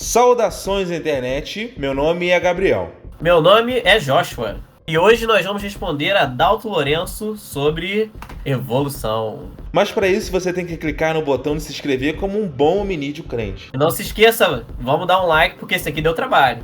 Saudações internet, meu nome é Gabriel. Meu nome é Joshua e hoje nós vamos responder a Dalton Lourenço sobre evolução. Mas para isso você tem que clicar no botão de se inscrever como um bom hominídeo crente. E não se esqueça, vamos dar um like porque esse aqui deu trabalho.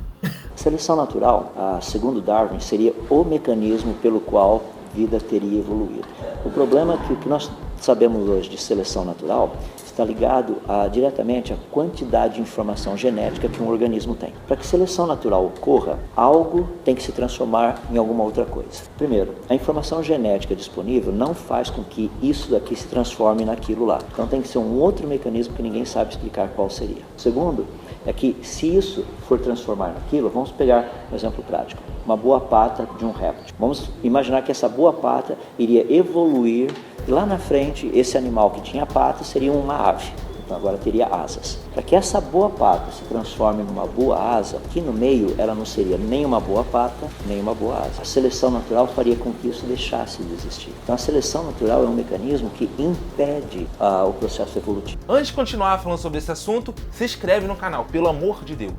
Seleção natural, segundo Darwin, seria o mecanismo pelo qual a vida teria evoluído. O problema é que o que nós sabemos hoje de seleção natural está ligado diretamente à quantidade de informação genética que um organismo tem. Para que seleção natural ocorra, algo tem que se transformar em alguma outra coisa. Primeiro, a informação genética disponível não faz com que isso daqui se transforme naquilo lá. Então tem que ser um outro mecanismo que ninguém sabe explicar qual seria. Segundo, é que se isso for transformar naquilo, vamos pegar um exemplo prático, uma boa pata de um réptil. Vamos imaginar que essa boa pata iria evoluir e lá na frente esse animal que tinha patas seria uma ave, então agora teria asas. Para que essa boa pata se transforme numa boa asa, aqui no meio ela não seria nem uma boa pata, nem uma boa asa. A seleção natural faria com que isso deixasse de existir. Então a seleção natural é um mecanismo que impede o processo evolutivo. Antes de continuar falando sobre esse assunto, se inscreve no canal, pelo amor de Deus.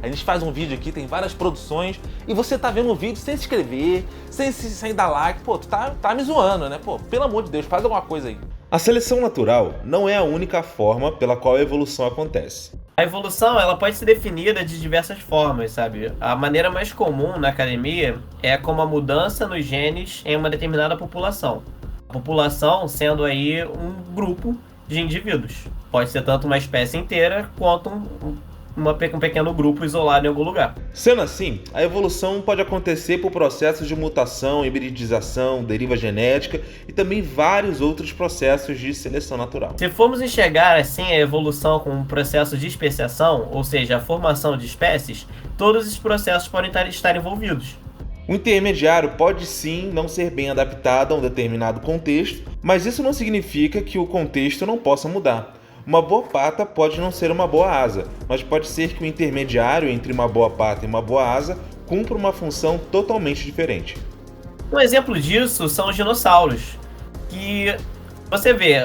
A gente faz um vídeo aqui, tem várias produções, e você tá vendo o vídeo sem se inscrever, sem dar like. Pô, tu tá me zoando, né? Pô, pelo amor de Deus, faz alguma coisa aí. A seleção natural não é a única forma pela qual a evolução acontece. A evolução ela pode ser definida de diversas formas, sabe? A maneira mais comum na academia é como a mudança nos genes em uma determinada população. A população sendo aí um grupo de indivíduos. Pode ser tanto uma espécie inteira quanto um pequeno grupo isolado em algum lugar. Sendo assim, a evolução pode acontecer por processos de mutação, hibridização, deriva genética e também vários outros processos de seleção natural. Se formos enxergar assim a evolução como um processo de especiação, ou seja, a formação de espécies, todos esses processos podem estar envolvidos. O intermediário pode sim não ser bem adaptado a um determinado contexto, mas isso não significa que o contexto não possa mudar. Uma boa pata pode não ser uma boa asa, mas pode ser que o intermediário entre uma boa pata e uma boa asa cumpra uma função totalmente diferente. Um exemplo disso são os dinossauros, que você vê,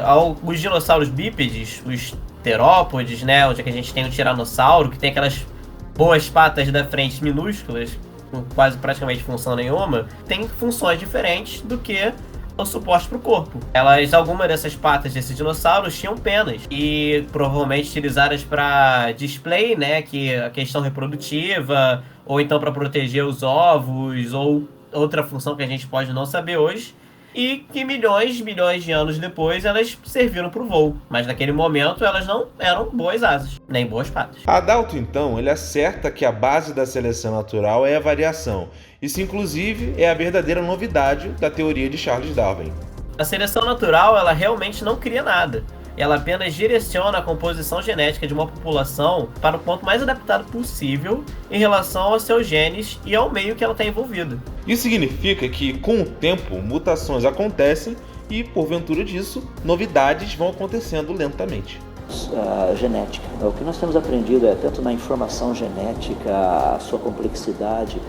os dinossauros bípedes, os terópodes, né, onde a gente tem o tiranossauro, que tem aquelas boas patas da frente minúsculas, com quase praticamente função nenhuma, tem funções diferentes do que o suporte para o corpo. Algumas dessas patas desses dinossauros tinham penas e provavelmente utilizadas para display, né, que a questão reprodutiva, ou então para proteger os ovos, ou outra função que a gente pode não saber hoje, e que milhões de anos depois elas serviram para o voo, mas naquele momento elas não eram boas asas, nem boas patas. Adalto, então, ele acerta que a base da seleção natural é a variação. Isso, inclusive, é a verdadeira novidade da teoria de Charles Darwin. A seleção natural, ela realmente não cria nada. Ela apenas direciona a composição genética de uma população para o ponto mais adaptado possível em relação aos seus genes e ao meio que ela está envolvida. Isso significa que, com o tempo, mutações acontecem e, porventura disso, novidades vão acontecendo lentamente. Genética. O que nós temos aprendido tanto na informação genética, a sua complexidade,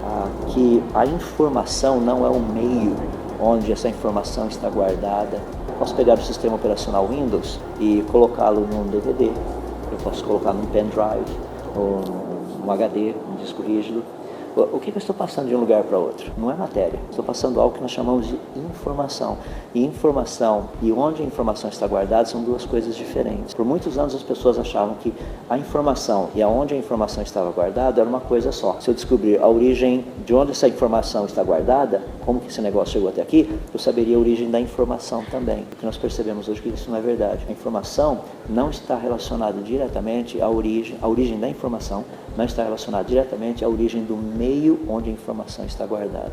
que a informação não é o meio onde essa informação está guardada. Eu posso pegar o sistema operacional Windows e colocá-lo num DVD, eu posso colocar num pendrive, ou num HD, um disco rígido. O que eu estou passando de um lugar para outro? Não é matéria. Estou passando algo que nós chamamos de informação. E informação e onde a informação está guardada são duas coisas diferentes. Por muitos anos as pessoas achavam que a informação e aonde a informação estava guardada era uma coisa só. Se eu descobrir a origem de onde essa informação está guardada, como que esse negócio chegou até aqui, eu saberia a origem da informação também. O que nós percebemos hoje é que isso não é verdade. A informação não está relacionada diretamente à origem da informação, não está relacionada diretamente à origem do meio onde a informação está guardada.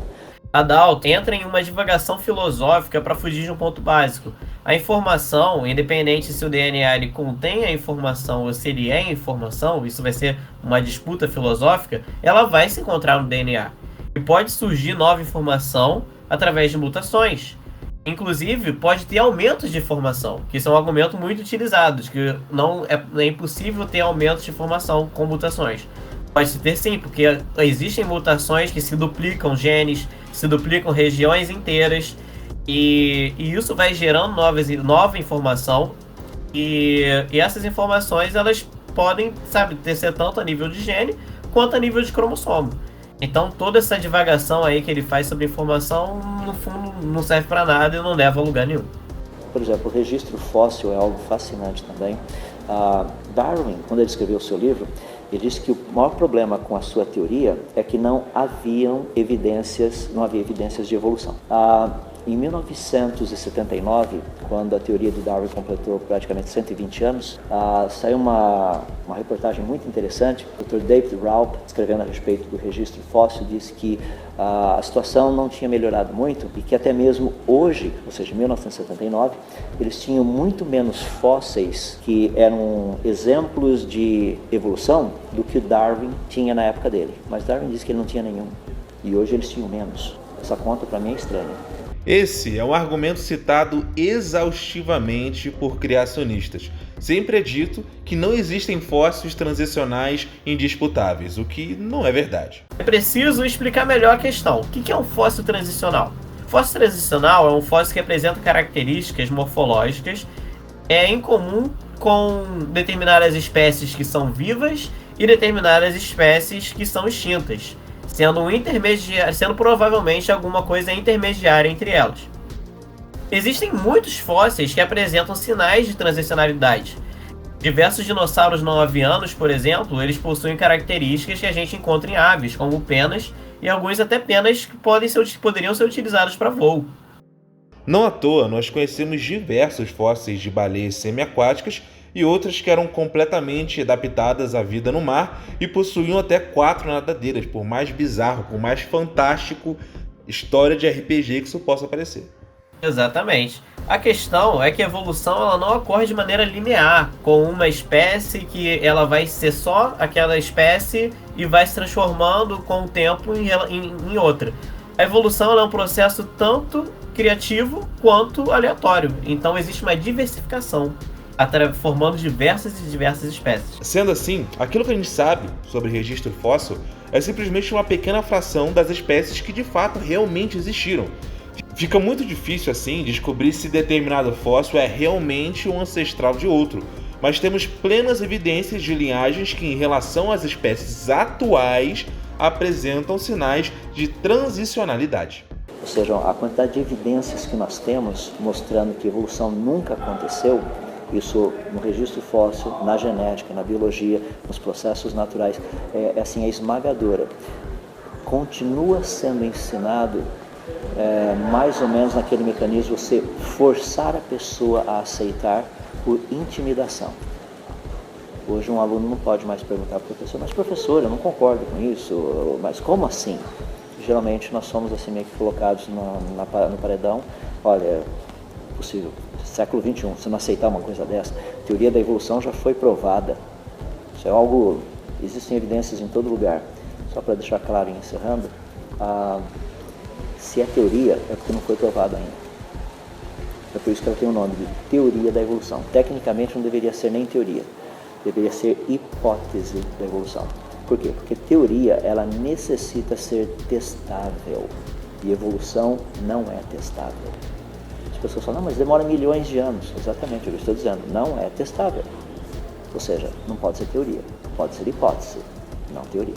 Adalto entra em uma divagação filosófica para fugir de um ponto básico. A informação, independente se o DNA ele contém a informação ou se ele é informação, isso vai ser uma disputa filosófica, ela vai se encontrar no DNA. E pode surgir nova informação através de mutações. Inclusive, pode ter aumentos de informação, que são argumentos muito utilizados, que não é impossível ter aumentos de informação com mutações. Pode ter sim, porque existem mutações que se duplicam genes, se duplicam regiões inteiras, e isso vai gerando nova informação, e essas informações elas podem, sabe, ser tanto a nível de gene quanto a nível de cromossomo. Então toda essa divagação aí que ele faz sobre informação, no fundo, não serve para nada e não leva a lugar nenhum. Por exemplo, o registro fóssil é algo fascinante também. Darwin, quando ele escreveu o seu livro, ele disse que o maior problema com a sua teoria é que não havia evidências de evolução. Em 1979, quando a teoria de Darwin completou praticamente 120 anos, saiu uma reportagem muito interessante. O Dr. David Raup, escrevendo a respeito do registro fóssil, disse que a situação não tinha melhorado muito e que até mesmo hoje, ou seja, em 1979, eles tinham muito menos fósseis que eram exemplos de evolução do que o Darwin tinha na época dele. Mas Darwin disse que ele não tinha nenhum e hoje eles tinham menos. Essa conta para mim é estranha. Esse é um argumento citado exaustivamente por criacionistas. Sempre é dito que não existem fósseis transicionais indisputáveis, o que não é verdade. É preciso explicar melhor a questão. O que é um fóssil transicional? Fóssil transicional é um fóssil que apresenta características morfológicas em comum com determinadas espécies que são vivas e determinadas espécies que são extintas, sendo provavelmente alguma coisa intermediária entre elas. Existem muitos fósseis que apresentam sinais de transicionalidade. Diversos dinossauros não avianos, por exemplo, eles possuem características que a gente encontra em aves, como penas, e alguns até penas que poderiam ser utilizadas para voo. Não à toa, nós conhecemos diversos fósseis de baleias semiaquáticas e outras que eram completamente adaptadas à vida no mar e possuíam até 4 nadadeiras, por mais bizarro, por mais fantástico história de RPG que isso possa parecer. Exatamente. A questão é que a evolução ela não ocorre de maneira linear, com uma espécie que ela vai ser só aquela espécie e vai se transformando com o tempo em outra. A evolução ela é um processo tanto criativo quanto aleatório, então existe uma diversificação, formando diversas espécies. Sendo assim, aquilo que a gente sabe sobre registro fóssil é simplesmente uma pequena fração das espécies que de fato realmente existiram. Fica muito difícil assim descobrir se determinado fóssil é realmente um ancestral de outro, mas temos plenas evidências de linhagens que, em relação às espécies atuais, apresentam sinais de transicionalidade. Ou seja, a quantidade de evidências que nós temos mostrando que evolução nunca aconteceu, isso no registro fóssil, na genética, na biologia, nos processos naturais, é esmagadora. Continua sendo ensinado mais ou menos naquele mecanismo, você forçar a pessoa a aceitar por intimidação. Hoje um aluno não pode mais perguntar ao professor, mas professor, eu não concordo com isso, mas como assim? Geralmente nós somos assim meio que colocados no paredão. Olha, é possível, século XXI, se não aceitar uma coisa dessa, a teoria da evolução já foi provada. Isso é algo, existem evidências em todo lugar. Só para deixar claro e encerrando, se é teoria, é porque não foi provado ainda. É por isso que ela tem o nome de teoria da evolução. Tecnicamente não deveria ser nem teoria, deveria ser hipótese da evolução. Por quê? Porque teoria, ela necessita ser testável, e evolução não é testável. As pessoas falam, não, mas demora milhões de anos. Exatamente, eu estou dizendo, não é testável. Ou seja, não pode ser teoria, pode ser hipótese, não teoria.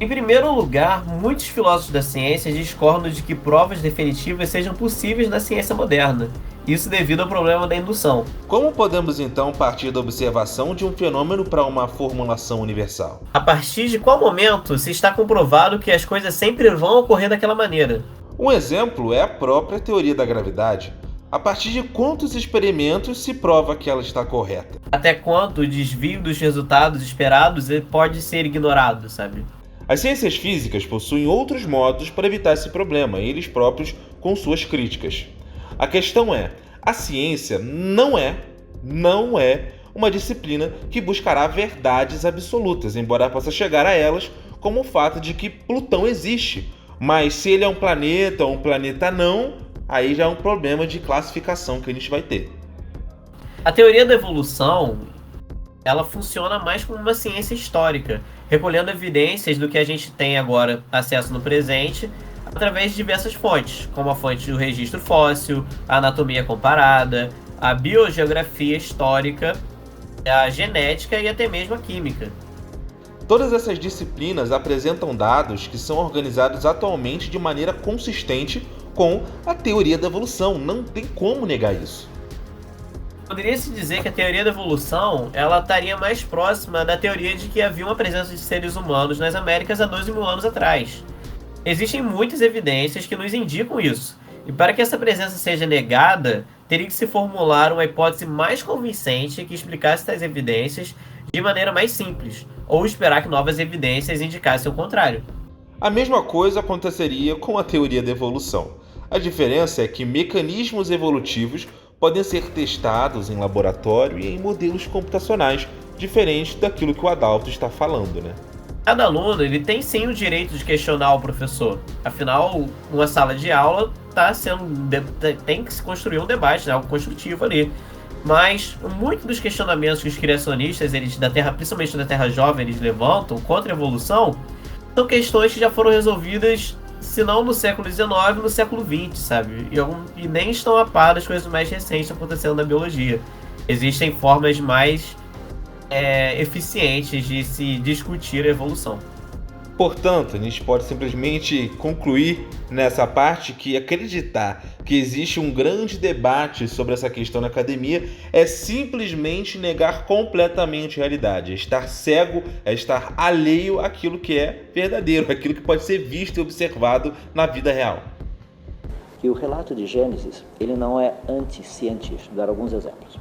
Em primeiro lugar, muitos filósofos da ciência discordam de que provas definitivas sejam possíveis na ciência moderna. Isso devido ao problema da indução. Como podemos então partir da observação de um fenômeno para uma formulação universal? A partir de qual momento se está comprovado que as coisas sempre vão ocorrer daquela maneira? Um exemplo é a própria teoria da gravidade. A partir de quantos experimentos se prova que ela está correta? Até quanto o desvio dos resultados esperados pode ser ignorado, sabe? As ciências físicas possuem outros modos para evitar esse problema, eles próprios com suas críticas. A questão é, a ciência não é uma disciplina que buscará verdades absolutas, embora possa chegar a elas, como o fato de que Plutão existe. Mas se ele é um planeta ou um planeta não, aí já é um problema de classificação que a gente vai ter. A teoria da evolução, ela funciona mais como uma ciência histórica, recolhendo evidências do que a gente tem agora acesso no presente, através de diversas fontes, como a fonte do registro fóssil, a anatomia comparada, a biogeografia histórica a genética e até mesmo a química. Todas essas disciplinas apresentam dados que são organizados atualmente de maneira consistente com a teoria da evolução. Não tem como negar isso. Poderia-se dizer que a teoria da evolução ela estaria mais próxima da teoria de que havia uma presença de seres humanos nas Américas há 12 mil anos atrás. Existem muitas evidências que nos indicam isso, e para que essa presença seja negada, teria que se formular uma hipótese mais convincente que explicasse tais evidências de maneira mais simples, ou esperar que novas evidências indicassem o contrário. A mesma coisa aconteceria com a teoria da evolução. A diferença é que mecanismos evolutivos podem ser testados em laboratório e em modelos computacionais, diferentes daquilo que o Adalto está falando, né? Cada aluno ele tem sim o direito de questionar o professor. Afinal, uma sala de aula tem que se construir um debate, né, algo construtivo ali. Mas muitos dos questionamentos que os criacionistas, principalmente da Terra Jovem, eles levantam contra a evolução, são questões que já foram resolvidas, se não no século XIX, no século XX, sabe? E nem estão a par das coisas mais recentes acontecendo na biologia. Existem formas mais eficientes de se discutir a evolução. Portanto, a gente pode simplesmente concluir nessa parte que acreditar que existe um grande debate sobre essa questão na academia é simplesmente negar completamente a realidade, é estar cego, é estar alheio àquilo que é verdadeiro, àquilo que pode ser visto e observado na vida real. Que o relato de Gênesis, ele não é anticientífico. Vou dar alguns exemplos.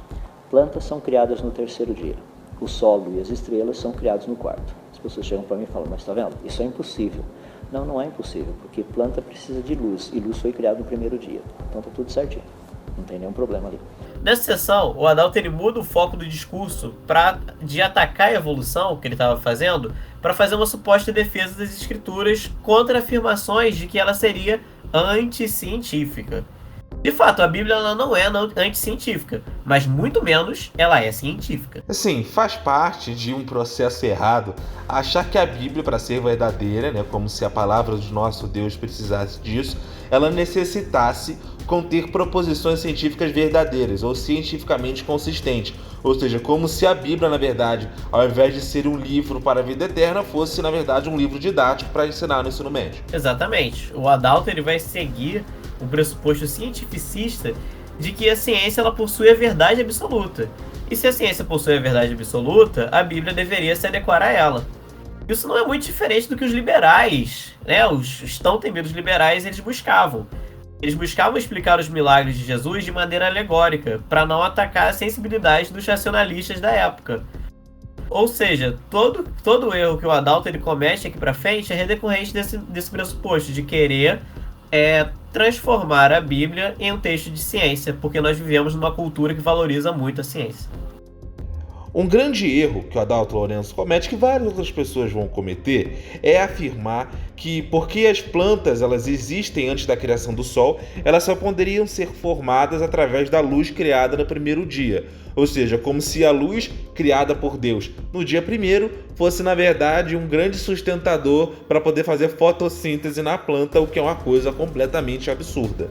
Plantas são criadas no terceiro dia. O solo e as estrelas são criados no quarto. As pessoas chegam para mim e falam, mas está vendo? Isso é impossível. Não, não é impossível, porque planta precisa de luz, e luz foi criada no primeiro dia. Então está tudo certinho, não tem nenhum problema ali. Nessa sessão, o Adalto ele muda o foco do discurso de atacar a evolução que ele estava fazendo para fazer uma suposta defesa das escrituras contra afirmações de que ela seria anticientífica. De fato, a Bíblia ela não é anticientífica, mas muito menos ela é científica. Assim, faz parte de um processo errado achar que a Bíblia, para ser verdadeira, né, como se a palavra do nosso Deus precisasse disso, ela necessitasse conter proposições científicas verdadeiras ou cientificamente consistentes. Ou seja, como se a Bíblia, na verdade, ao invés de ser um livro para a vida eterna, fosse, na verdade, um livro didático para ensinar no ensino médio. Exatamente. O Adalto ele vai seguir o pressuposto cientificista de que a ciência ela possui a verdade absoluta. E se a ciência possui a verdade absoluta, a Bíblia deveria se adequar a ela. Isso não é muito diferente do que os liberais, né, os tão temidos liberais, eles buscavam. Eles buscavam explicar os milagres de Jesus de maneira alegórica, para não atacar a sensibilidade dos racionalistas da época. Ou seja, todo erro que o Adalto ele comete aqui para frente é decorrente desse pressuposto de querer transformar a Bíblia em um texto de ciência, porque nós vivemos numa cultura que valoriza muito a ciência. Um grande erro que o Adalto Lourenço comete, que várias outras pessoas vão cometer, é afirmar que porque as plantas elas existem antes da criação do Sol, elas só poderiam ser formadas através da luz criada no primeiro dia. Ou seja, como se a luz criada por Deus no dia primeiro fosse, na verdade, um grande sustentador para poder fazer fotossíntese na planta, o que é uma coisa completamente absurda.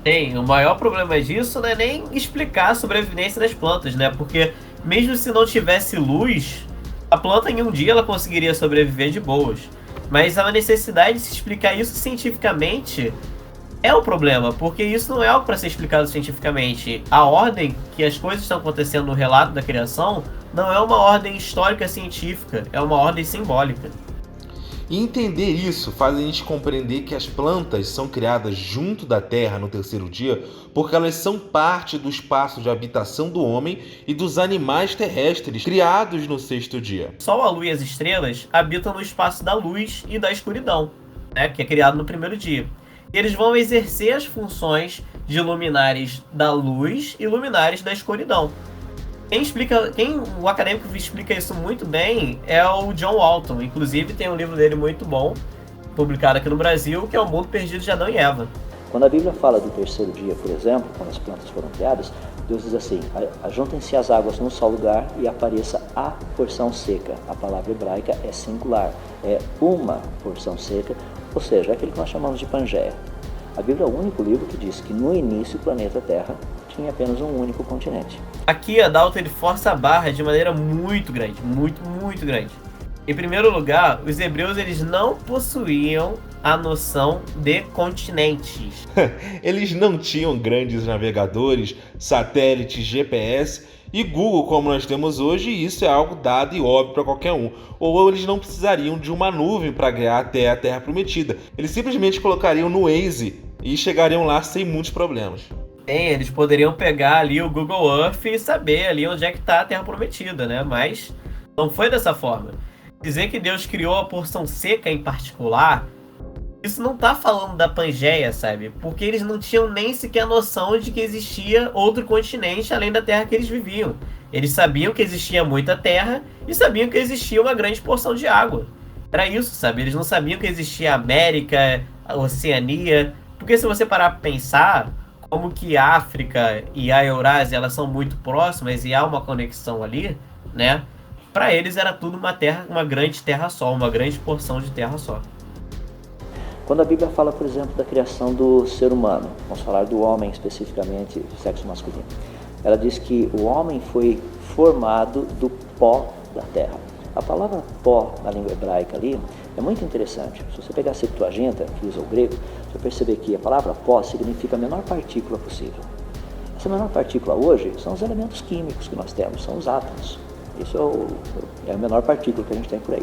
Sim, o maior problema disso não é nem explicar sobre a evidência das plantas, né? Porque mesmo se não tivesse luz, a planta em um dia ela conseguiria sobreviver de boas. Mas a necessidade de se explicar isso cientificamente é o problema, porque isso não é algo para ser explicado cientificamente. A ordem que as coisas estão acontecendo no relato da criação não é uma ordem histórica científica, é uma ordem simbólica. E entender isso faz a gente compreender que as plantas são criadas junto da terra no terceiro dia porque elas são parte do espaço de habitação do homem e dos animais terrestres criados no sexto dia. O Sol, a Lua e as estrelas habitam no espaço da luz e da escuridão, né, que é criado no primeiro dia. E eles vão exercer as funções de luminares da luz e luminares da escuridão. O acadêmico que explica isso muito bem é o John Walton. Inclusive tem um livro dele muito bom, publicado aqui no Brasil, que é O Mundo Perdido de Adão e Eva. Quando a Bíblia fala do terceiro dia, por exemplo, quando as plantas foram criadas, Deus diz assim, ajuntem-se as águas num só lugar e apareça a porção seca. A palavra hebraica é singular, é uma porção seca, ou seja, é aquilo que nós chamamos de Pangeia. A Bíblia é o único livro que diz que no início o planeta Terra tinha apenas um único continente. Aqui Adalto ele força a barra de maneira muito grande, muito grande. Em primeiro lugar, os hebreus eles não possuíam a noção de continentes. Eles não tinham grandes navegadores, satélites, GPS e Google como nós temos hoje, e isso é algo dado e óbvio para qualquer um. Ou eles não precisariam de uma nuvem para guiar até a Terra Prometida. Eles simplesmente colocariam no Waze e chegariam lá sem muitos problemas. Sim, eles poderiam pegar ali o Google Earth e saber ali onde é que está a Terra Prometida, né? Mas não foi dessa forma. Dizer que Deus criou a porção seca em particular, isso não tá falando da Pangeia, sabe? Porque eles não tinham nem sequer noção de que existia outro continente além da terra que eles viviam. Eles sabiam que existia muita terra e sabiam que existia uma grande porção de água. Era isso, sabe? Eles não sabiam que existia a América, a Oceania. Porque se você parar pra pensar, como que a África e a Eurásia elas são muito próximas e há uma conexão ali, né? Para eles era tudo uma terra, uma grande terra só, uma grande porção de terra só. Quando a Bíblia fala, por exemplo, da criação do ser humano, vamos falar do homem especificamente, sexo masculino, ela diz que o homem foi formado do pó da terra. A palavra pó na língua hebraica ali é muito interessante. Se você pegar a Septuaginta, que usa o grego, você vai perceber que a palavra pó significa a menor partícula possível. Essa menor partícula hoje são os elementos químicos que nós temos, são os átomos. Isso é a menor partícula que a gente tem por aí.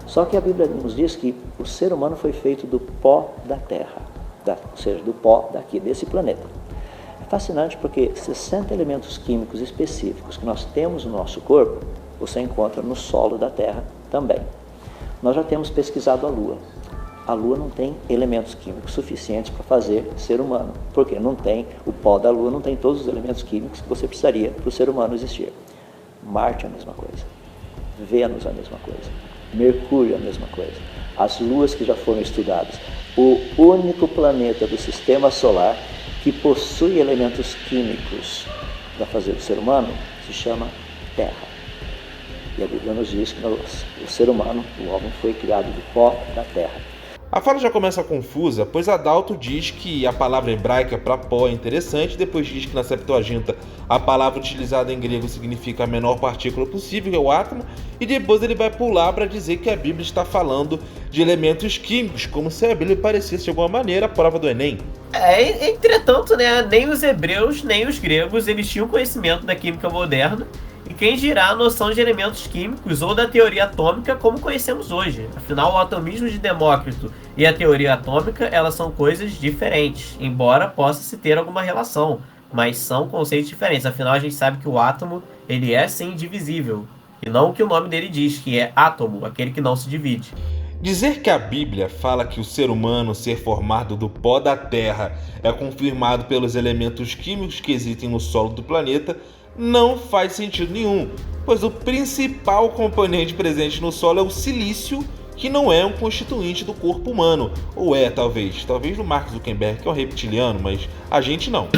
Só que a Bíblia nos diz que o ser humano foi feito do pó da terra, ou seja, do pó daqui, desse planeta. É fascinante porque 60 elementos químicos específicos que nós temos no nosso corpo, você encontra no solo da terra também. Nós já temos pesquisado a Lua. A Lua não tem elementos químicos suficientes para fazer ser humano, porque não tem, o pó da Lua não tem todos os elementos químicos que você precisaria para o ser humano existir. Marte é a mesma coisa, Vênus é a mesma coisa, Mercúrio é a mesma coisa. As luas que já foram estudadas, o único planeta do sistema solar que possui elementos químicos para fazer o ser humano se chama Terra. E a Bíblia nos diz que o ser humano, o homem, foi criado do pó da terra. A fala já começa confusa, pois Adalto diz que a palavra hebraica para pó é interessante, depois diz que na Septuaginta a palavra utilizada em grego significa a menor partícula possível, que é o átomo, e depois ele vai pular para dizer que a Bíblia está falando de elementos químicos, como se a Bíblia parecesse de alguma maneira a prova do Enem. Entretanto, né, nem os hebreus nem os gregos eles tinham conhecimento da química moderna, e quem dirá a noção de elementos químicos ou da teoria atômica como conhecemos hoje. Afinal, o atomismo de Demócrito e a teoria atômica, elas são coisas diferentes, embora possa se ter alguma relação, mas são conceitos diferentes. Afinal, a gente sabe que o átomo, ele é sim divisível, e não o que o nome dele diz, que é átomo, aquele que não se divide. Dizer que a Bíblia fala que o ser humano ser formado do pó da terra é confirmado pelos elementos químicos que existem no solo do planeta não faz sentido nenhum, pois o principal componente presente no solo é o silício, que não é um constituinte do corpo humano. Ou é, talvez no Mark Zuckerberg, que é um reptiliano, mas a gente não.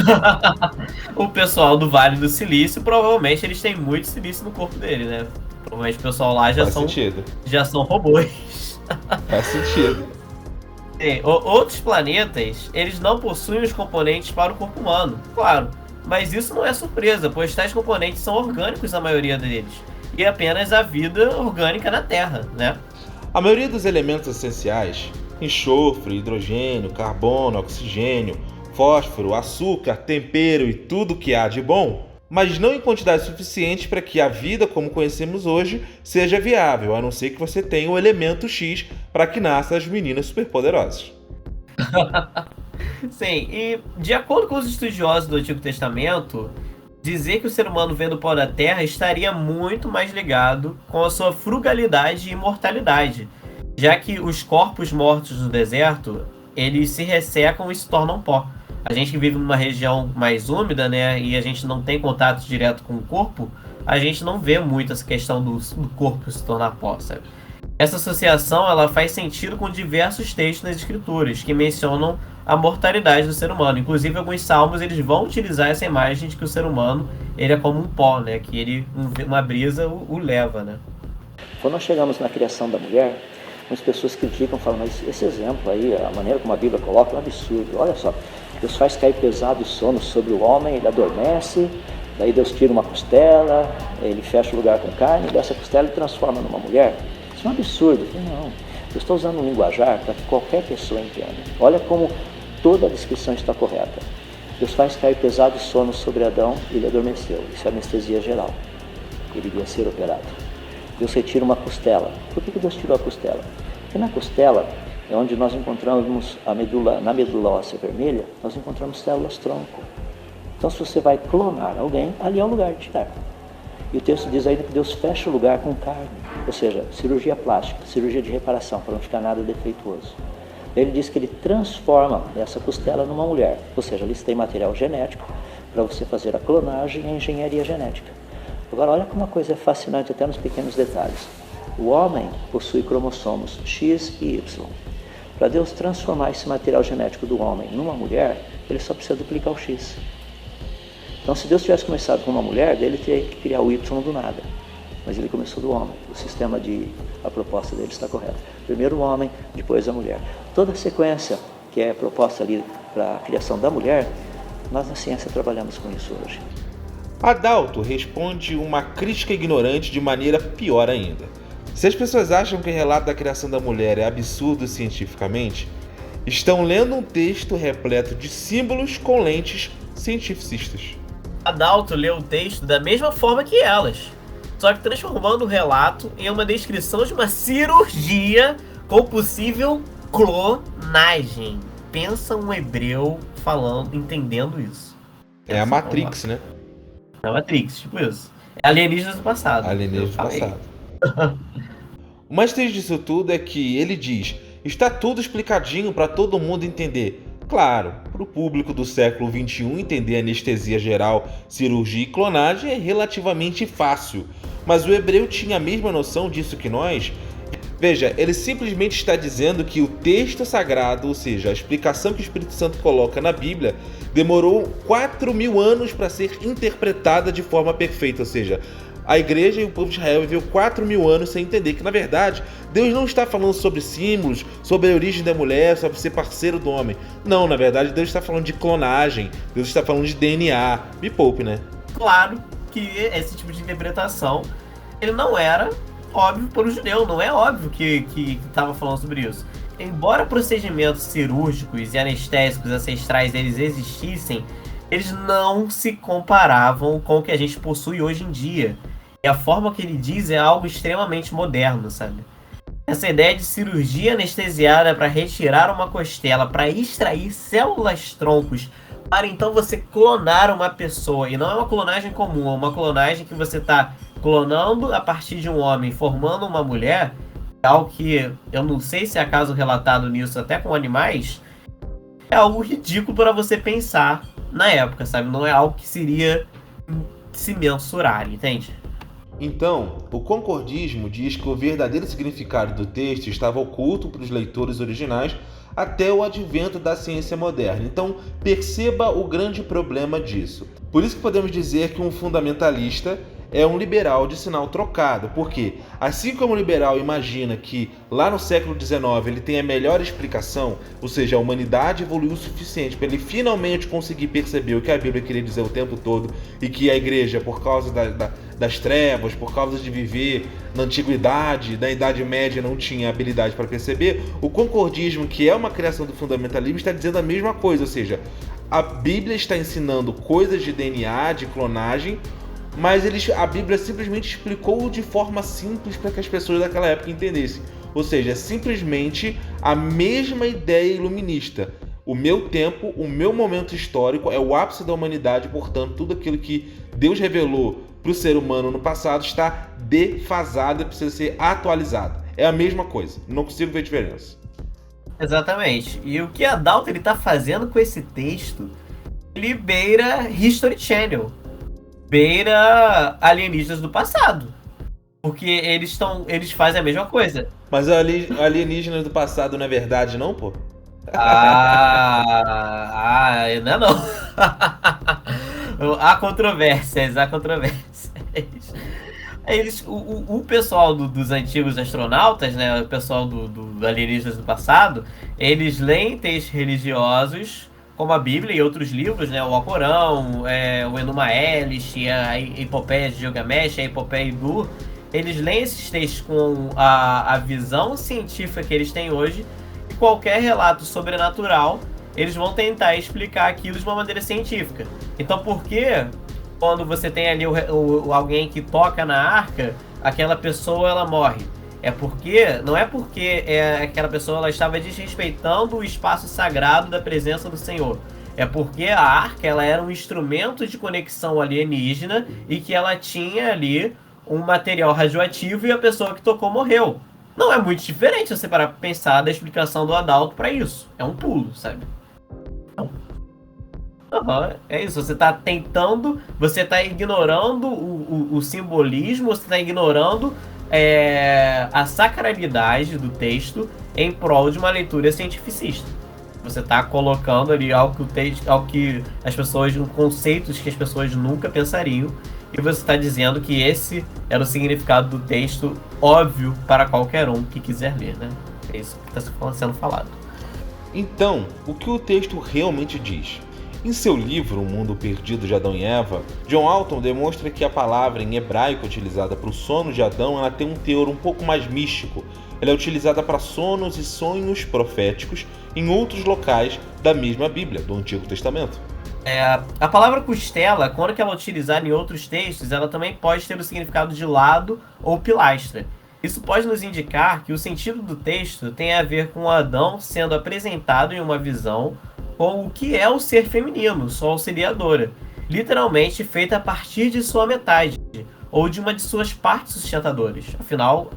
O pessoal do Vale do Silício, provavelmente eles têm muito silício no corpo dele, né? Provavelmente o pessoal lá já são robôs. Faz sentido. Outros planetas, eles não possuem os componentes para o corpo humano, claro. Mas isso não é surpresa, pois tais componentes são orgânicos a maioria deles, e apenas a vida orgânica na Terra, né? A maioria dos elementos essenciais, enxofre, hidrogênio, carbono, oxigênio, fósforo, açúcar, tempero e tudo que há de bom, mas não em quantidade suficiente para que a vida como conhecemos hoje seja viável, a não ser que você tenha o elemento X para que nasçam as meninas superpoderosas. Sim, e de acordo com os estudiosos do Antigo Testamento, dizer que o ser humano vem do pó da terra estaria muito mais ligado com a sua frugalidade e imortalidade, já que os corpos mortos no deserto, eles se ressecam e se tornam pó. A gente que vive numa região mais úmida, né, e a gente não tem contato direto com o corpo, a gente não vê muito essa questão do corpo se tornar pó, sabe? Essa associação ela faz sentido com diversos textos nas escrituras que mencionam a mortalidade do ser humano. Inclusive, alguns salmos eles vão utilizar essa imagem de que o ser humano ele é como um pó, né? Que ele, uma brisa o leva, né? Quando nós chegamos na criação da mulher, Muitas pessoas criticam, falam, mas esse exemplo aí, a maneira como a Bíblia coloca, é um absurdo. Olha só, Deus faz cair pesado sono sobre o homem, ele adormece, daí Deus tira uma costela, ele fecha o lugar com carne, dessa costela ele transforma numa mulher. Isso é um absurdo. Não, Deus está usando um linguajar para que qualquer pessoa entenda. Olha como toda a descrição está correta. Deus faz cair pesado sono sobre Adão e ele adormeceu. Isso é anestesia geral. Ele iria ser operado. Deus retira uma costela. Por que Deus tirou a costela? Porque na costela é onde nós encontramos a medula, na medula óssea vermelha, nós encontramos células tronco. Então, se você vai clonar alguém, ali é o lugar de tirar. E o texto diz ainda que Deus fecha o lugar com carne, ou seja, cirurgia plástica, cirurgia de reparação, para não ficar nada defeituoso. Ele diz que ele transforma essa costela numa mulher, ou seja, ali tem material genético para você fazer a clonagem e a engenharia genética. Agora, olha como uma coisa é fascinante até nos pequenos detalhes. O homem possui cromossomos X e Y. Para Deus transformar esse material genético do homem numa mulher, ele só precisa duplicar o X. Então, se Deus tivesse começado com uma mulher, ele teria que criar o Y do nada. Mas ele começou do homem. A proposta dele está correta. Primeiro o homem, depois a mulher. Toda a sequência que é proposta ali para a criação da mulher, nós na ciência trabalhamos com isso hoje. Adalto responde uma crítica ignorante de maneira pior ainda. Se as pessoas acham que o relato da criação da mulher é absurdo cientificamente, estão lendo um texto repleto de símbolos com lentes cientificistas. Adalto leu o texto da mesma forma que elas, só que transformando o relato em uma descrição de uma cirurgia com possível clonagem. Pensa um hebreu falando, entendendo isso. É a Matrix, né? É a Matrix, tipo isso. É alienígenas do passado. Alienígenas do passado. O mais triste disso tudo é que ele diz: está tudo explicadinho para todo mundo entender. Claro, para o público do século XXI entender anestesia geral, cirurgia e clonagem é relativamente fácil. Mas o hebreu tinha a mesma noção disso que nós. Veja, ele simplesmente está dizendo que o texto sagrado, ou seja, a explicação que o Espírito Santo coloca na Bíblia, demorou 4.000 anos para ser interpretada de forma perfeita, ou seja, a igreja e o povo de Israel viveu 4.000 anos sem entender que, na verdade, Deus não está falando sobre símbolos, sobre a origem da mulher, sobre ser parceiro do homem. Não, na verdade, Deus está falando de clonagem, Deus está falando de DNA. Me poupe, né? Claro que esse tipo de interpretação, ele não era óbvio para o judeu, não é óbvio que estava falando sobre isso. Embora procedimentos cirúrgicos e anestésicos ancestrais eles existissem, eles não se comparavam com o que a gente possui hoje em dia. E a forma que ele diz é algo extremamente moderno, sabe? Essa ideia de cirurgia anestesiada para retirar uma costela, para extrair células-troncos, para então você clonar uma pessoa. E não é uma clonagem comum, é uma clonagem que você está clonando a partir de um homem, formando uma mulher, algo que eu não sei se é caso relatado nisso até com animais, é algo ridículo para você pensar na época, sabe? Não é algo que seria se mensurar, entende? Então, o concordismo diz que o verdadeiro significado do texto estava oculto para os leitores originais até o advento da ciência moderna. Então, perceba o grande problema disso. Por isso que podemos dizer que um fundamentalista é um liberal de sinal trocado, porque assim como o liberal imagina que lá no século XIX ele tem a melhor explicação, ou seja, a humanidade evoluiu o suficiente para ele finalmente conseguir perceber o que a Bíblia queria dizer o tempo todo e que a igreja, por causa das trevas, por causa de viver na antiguidade, na Idade Média, não tinha habilidade para perceber, o concordismo, que é uma criação do fundamentalismo, está dizendo a mesma coisa, ou seja, a Bíblia está ensinando coisas de DNA, de clonagem, mas a Bíblia simplesmente explicou de forma simples para que as pessoas daquela época entendessem. Ou seja, é simplesmente a mesma ideia iluminista. O meu tempo, o meu momento histórico é o ápice da humanidade, portanto, tudo aquilo que Deus revelou para o ser humano no passado está defasado e precisa ser atualizado. É a mesma coisa, não consigo ver diferença. Exatamente. E o que Adalto está fazendo com esse texto, ele beira History Channel. Beira alienígenas do passado. Porque eles fazem a mesma coisa. Mas alienígenas do passado não é verdade, não, pô? Não é não. Há controvérsias. O pessoal dos antigos astronautas, né, o pessoal do alienígenas do passado, eles leem textos religiosos, como a Bíblia e outros livros, né, o Alcorão, o Enuma Elish, a Epopeia de Gilgamesh, a Epopeia Idu. Eles leem esses textos com a visão científica que eles têm hoje, e qualquer relato sobrenatural, eles vão tentar explicar aquilo de uma maneira científica. Então, por que quando você tem ali alguém que toca na arca, aquela pessoa ela morre? Não é porque aquela pessoa ela estava desrespeitando o espaço sagrado da presença do Senhor. É porque a arca ela era um instrumento de conexão alienígena e que ela tinha ali um material radioativo e a pessoa que tocou morreu. Não é muito diferente você parar pra pensar da explicação do Adalto para isso. É um pulo, sabe? É isso, você tá ignorando o simbolismo, você tá ignorando a sacralidade do texto em prol de uma leitura cientificista. Você tá colocando ali algo que as pessoas, conceitos que as pessoas nunca pensariam, e você está dizendo que esse era o significado do texto óbvio para qualquer um que quiser ler, né? É isso que está sendo falado. Então, o que o texto realmente diz? Em seu livro O Mundo Perdido de Adão e Eva, John Alton demonstra que a palavra em hebraico utilizada para o sono de Adão ela tem um teor um pouco mais místico. Ela é utilizada para sonos e sonhos proféticos em outros locais da mesma Bíblia, do Antigo Testamento. A palavra costela, quando ela é utilizada em outros textos, ela também pode ter o significado de lado ou pilastra. Isso pode nos indicar que o sentido do texto tem a ver com Adão sendo apresentado em uma visão com o que é o ser feminino, sua auxiliadora, literalmente feita a partir de sua metade, ou de uma de suas partes sustentadoras. Afinal,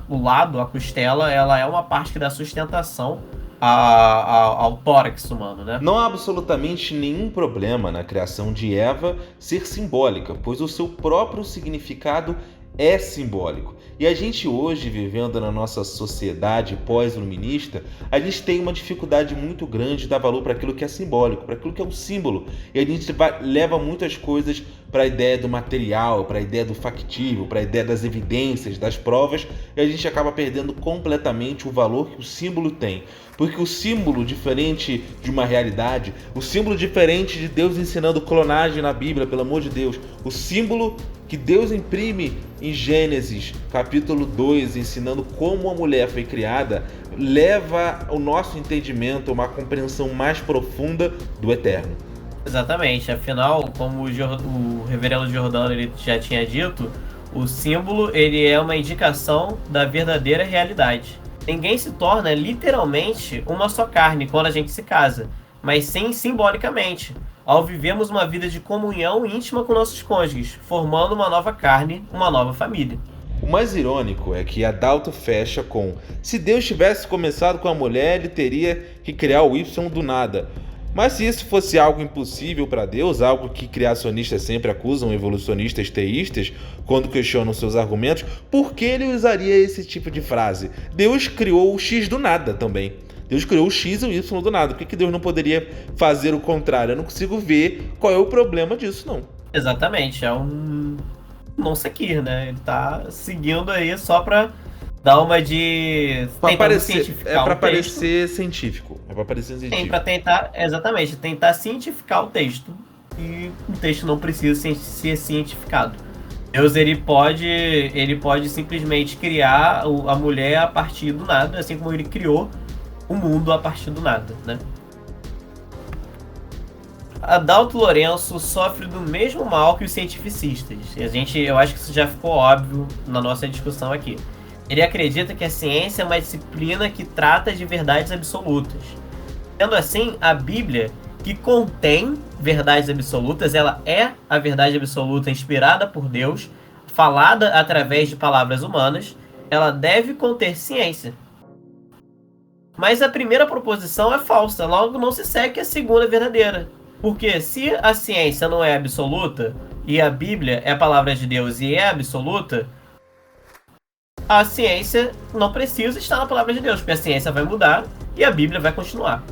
o lado, a costela, ela é uma parte que dá sustentação ao tórax humano, né? Não há absolutamente nenhum problema na criação de Eva ser simbólica, pois o seu próprio significado é simbólico. E a gente hoje, vivendo na nossa sociedade pós-iluminista, a gente tem uma dificuldade muito grande de dar valor para aquilo que é simbólico, para aquilo que é um símbolo. E a gente leva muitas coisas para a ideia do material, para a ideia do factível, para a ideia das evidências, das provas, e a gente acaba perdendo completamente o valor que o símbolo tem. Porque o símbolo, diferente de uma realidade, o símbolo diferente de Deus ensinando clonagem na Bíblia, pelo amor de Deus, o símbolo que Deus imprime em Gênesis, capítulo 2, ensinando como a mulher foi criada, leva o nosso entendimento a uma compreensão mais profunda do eterno. Exatamente, afinal, como o reverendo Giordano ele já tinha dito, o símbolo ele é uma indicação da verdadeira realidade. Ninguém se torna literalmente uma só carne quando a gente se casa, mas sim simbolicamente, ao vivermos uma vida de comunhão íntima com nossos cônjuges, formando uma nova carne, uma nova família. O mais irônico é que Adalto fecha com: se Deus tivesse começado com a mulher, ele teria que criar o Y do nada. Mas se isso fosse algo impossível para Deus, algo que criacionistas sempre acusam evolucionistas teístas quando questionam seus argumentos, por que ele usaria esse tipo de frase? Deus criou o X do nada também. Deus criou o X e o Y do nada. Por que Deus não poderia fazer o contrário? Eu não consigo ver qual é o problema disso, não. Exatamente, é um não seguir, né? Ele tá seguindo aí só pra dar uma de... Pra parecer científico. É pra parecer científico. Tem pra tentar, exatamente, tentar cientificar o texto. E o texto não precisa ser cientificado. Deus, ele pode simplesmente criar a mulher a partir do nada, assim como ele criou o mundo a partir do nada, né? Adalto Lourenço sofre do mesmo mal que os cientificistas. Eu acho que isso já ficou óbvio na nossa discussão aqui. Ele acredita que a ciência é uma disciplina que trata de verdades absolutas. Sendo assim, a Bíblia, que contém verdades absolutas, ela é a verdade absoluta inspirada por Deus, falada através de palavras humanas, ela deve conter ciência. Mas a primeira proposição é falsa, logo não se segue que a segunda é verdadeira. Porque se a ciência não é absoluta, e a Bíblia é a palavra de Deus e é absoluta, a ciência não precisa estar na palavra de Deus, porque a ciência vai mudar e a Bíblia vai continuar.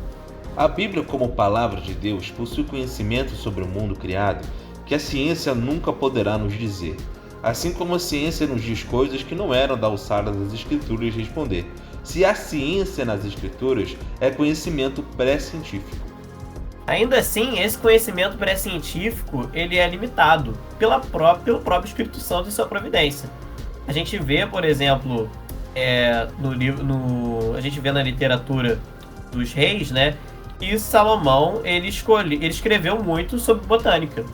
A Bíblia, como palavra de Deus, possui conhecimento sobre o mundo criado que a ciência nunca poderá nos dizer. assim como a ciência nos diz coisas que não eram da alçada das escrituras responder. Se há ciência nas escrituras, é conhecimento pré-científico. Ainda assim, esse conhecimento pré-científico ele é limitado pelo próprio Espírito Santo e sua providência. A gente vê, por exemplo, a gente vê na literatura dos reis, né, que Salomão ele escreveu muito sobre botânica.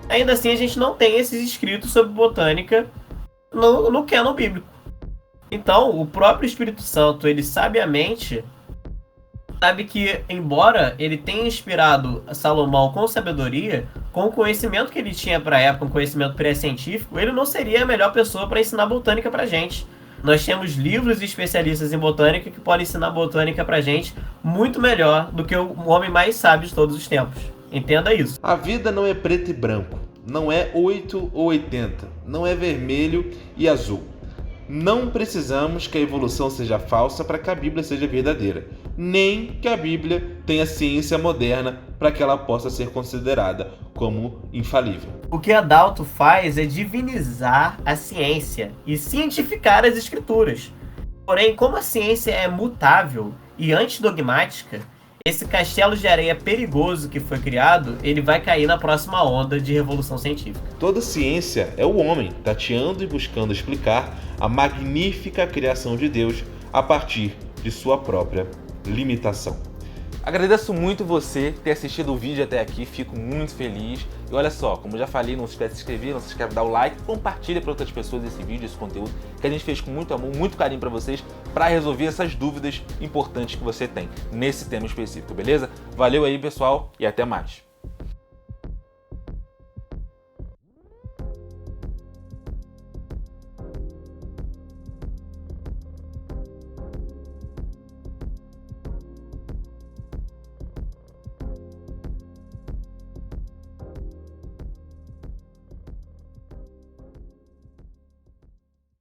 Ainda assim, a gente não tem esses escritos sobre botânica no cânon bíblico. Então, o próprio Espírito Santo, ele sabiamente sabe que, embora ele tenha inspirado Salomão com sabedoria, com o conhecimento que ele tinha para a época, um conhecimento pré-científico, ele não seria a melhor pessoa para ensinar botânica para gente. Nós temos livros e especialistas em botânica que podem ensinar botânica pra gente muito melhor do que o homem mais sábio de todos os tempos. Entenda isso. A vida não é preto e branco, não é 8 ou 80, não é vermelho e azul. Não precisamos que a evolução seja falsa para que a Bíblia seja verdadeira, nem que a Bíblia tenha ciência moderna para que ela possa ser considerada como infalível. O que Adalto faz é divinizar a ciência e cientificar as escrituras. Porém, como a ciência é mutável e antidogmática, esse castelo de areia perigoso que foi criado, ele vai cair na próxima onda de revolução científica. Toda ciência é o homem tateando e buscando explicar a magnífica criação de Deus a partir de sua própria limitação. Agradeço muito você ter assistido o vídeo até aqui, fico muito feliz. E olha só, como eu já falei, não se esquece de se inscrever, não se esquece de dar o like, compartilha para outras pessoas esse vídeo, esse conteúdo que a gente fez com muito amor, muito carinho para vocês, para resolver essas dúvidas importantes que você tem nesse tema específico, beleza? Valeu aí, pessoal, e até mais.